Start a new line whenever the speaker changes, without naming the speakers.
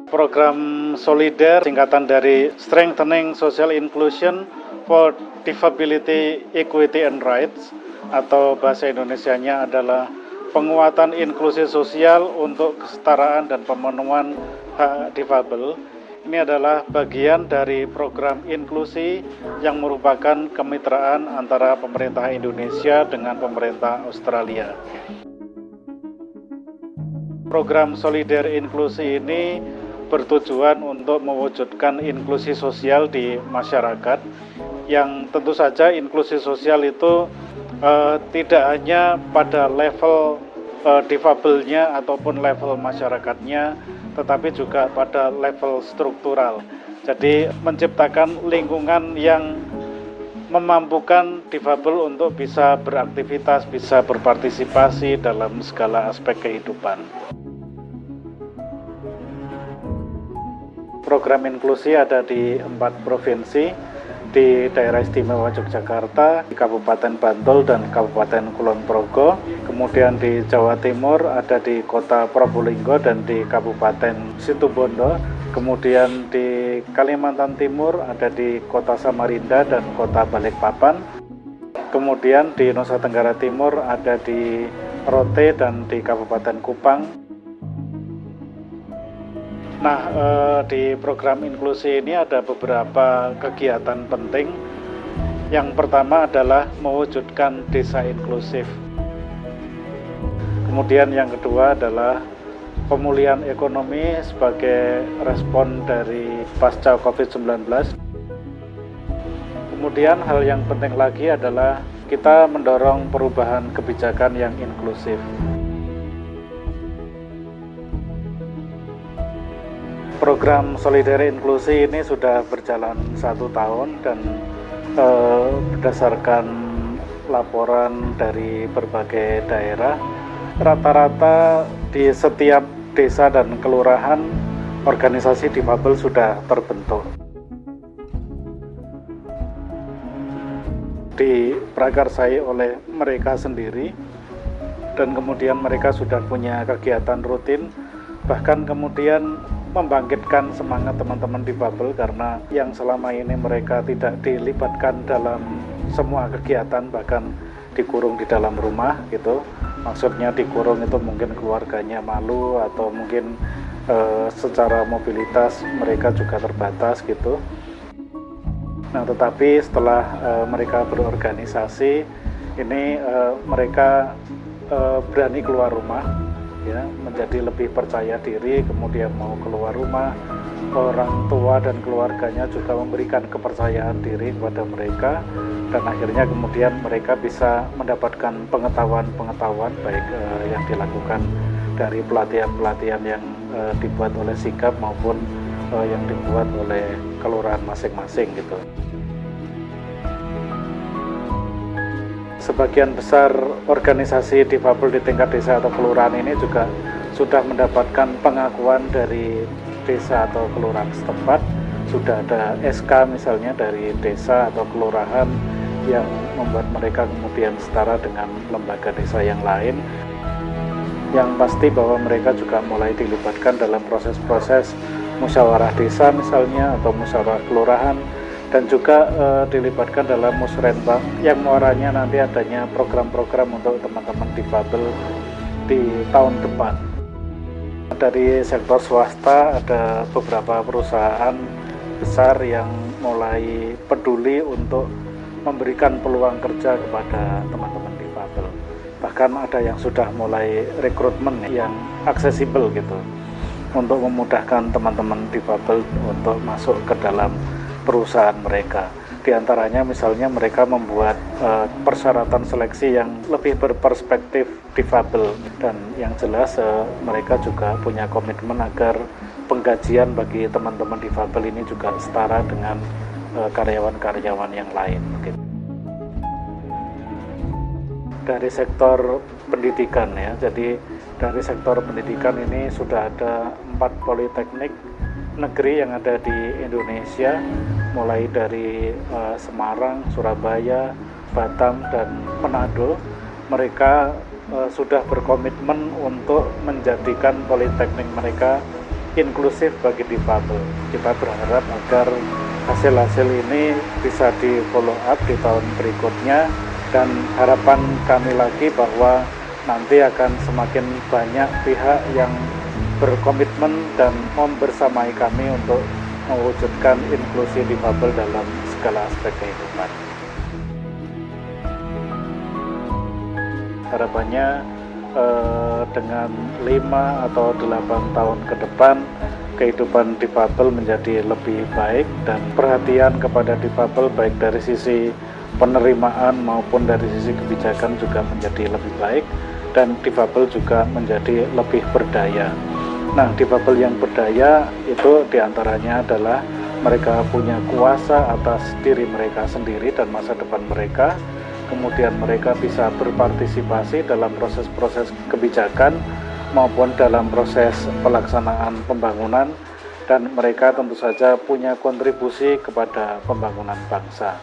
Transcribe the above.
Program Solider, singkatan dari Strengthening Social Inclusion for Disability Equity and Rights, atau bahasa Indonesianya adalah penguatan inklusi sosial untuk kesetaraan dan pemenuhan hak difabel. Ini adalah bagian dari program inklusi yang merupakan kemitraan antara pemerintah Indonesia dengan pemerintah Australia. Program Solider Inklusi ini bertujuan untuk mewujudkan inklusi sosial di masyarakat, yang tentu saja inklusi sosial itu tidak hanya pada level difabelnya ataupun level masyarakatnya, tetapi juga pada level struktural. Jadi menciptakan lingkungan yang memampukan difabel untuk bisa beraktivitas, bisa berpartisipasi dalam segala aspek kehidupan. Program inklusi ada di 4 provinsi, di Daerah Istimewa Yogyakarta, di Kabupaten Bantul dan Kabupaten Kulon Progo. Kemudian di Jawa Timur ada di Kota Probolinggo dan di Kabupaten Situbondo. Kemudian di Kalimantan Timur ada di Kota Samarinda dan Kota Balikpapan. Kemudian di Nusa Tenggara Timur ada di Rote dan di Kabupaten Kupang. Nah, di program inklusi ini ada beberapa kegiatan penting. Yang pertama adalah mewujudkan desa inklusif. Kemudian yang kedua adalah pemulihan ekonomi sebagai respon dari pasca COVID-19. Kemudian hal yang penting lagi adalah kita mendorong perubahan kebijakan yang inklusif. Program Solider Inklusi ini sudah berjalan 1 tahun dan berdasarkan laporan dari berbagai daerah, rata-rata di setiap desa dan kelurahan organisasi difabel sudah terbentuk. Diprakarsai oleh mereka sendiri dan kemudian mereka sudah punya kegiatan rutin, bahkan kemudian membangkitkan semangat teman-teman difabel karena yang selama ini mereka tidak dilibatkan dalam semua kegiatan, bahkan dikurung di dalam rumah gitu. Maksudnya dikurung itu mungkin keluarganya malu atau mungkin secara mobilitas mereka juga terbatas gitu. Nah, tetapi setelah mereka berorganisasi ini mereka berani keluar rumah, ya, menjadi lebih percaya diri, kemudian mau keluar rumah. Orang tua dan keluarganya juga memberikan kepercayaan diri kepada mereka, dan akhirnya kemudian mereka bisa mendapatkan pengetahuan baik yang dilakukan dari pelatihan-pelatihan yang dibuat oleh Sigap maupun yang dibuat oleh kelurahan masing-masing gitu. Sebagian besar organisasi difabel di tingkat desa atau kelurahan ini juga sudah mendapatkan pengakuan dari desa atau kelurahan setempat. Sudah ada SK misalnya dari desa atau kelurahan yang membuat mereka kemudian setara dengan lembaga desa yang lain. Yang pasti bahwa mereka juga mulai dilibatkan dalam proses-proses musyawarah desa misalnya atau musyawarah kelurahan, dan juga dilibatkan dalam musrenbang yang muaranya nanti adanya program-program untuk teman-teman difabel di tahun depan. Dari sektor swasta ada beberapa perusahaan besar yang mulai peduli untuk memberikan peluang kerja kepada teman-teman difabel. Bahkan ada yang sudah mulai rekrutmen yang aksesibel gitu, untuk memudahkan teman-teman difabel untuk masuk ke dalam perusahaan mereka. Di antaranya misalnya mereka membuat persyaratan seleksi yang lebih berperspektif difabel, dan yang jelas mereka juga punya komitmen agar penggajian bagi teman-teman difabel ini juga setara dengan karyawan-karyawan yang lain. Dari sektor pendidikan ya, jadi dari sektor pendidikan ini sudah ada 4 politeknik negeri yang ada di Indonesia, mulai dari Semarang, Surabaya, Batam, dan Manado. mereka sudah berkomitmen untuk menjadikan politeknik mereka inklusif bagi difabel. Kita berharap agar hasil-hasil ini bisa di follow up di tahun berikutnya, dan harapan kami lagi bahwa nanti akan semakin banyak pihak yang berkomitmen dan membersamai kami untuk mewujudkan inklusi difabel dalam segala aspek kehidupan. Harapannya dengan 5 atau 8 tahun ke depan kehidupan difabel menjadi lebih baik, dan perhatian kepada difabel baik dari sisi penerimaan maupun dari sisi kebijakan juga menjadi lebih baik, dan difabel juga menjadi lebih berdaya. Nah, difabel yang berdaya itu diantaranya adalah mereka punya kuasa atas diri mereka sendiri dan masa depan mereka. Kemudian mereka bisa berpartisipasi dalam proses-proses kebijakan maupun dalam proses pelaksanaan pembangunan, dan mereka tentu saja punya kontribusi kepada pembangunan bangsa.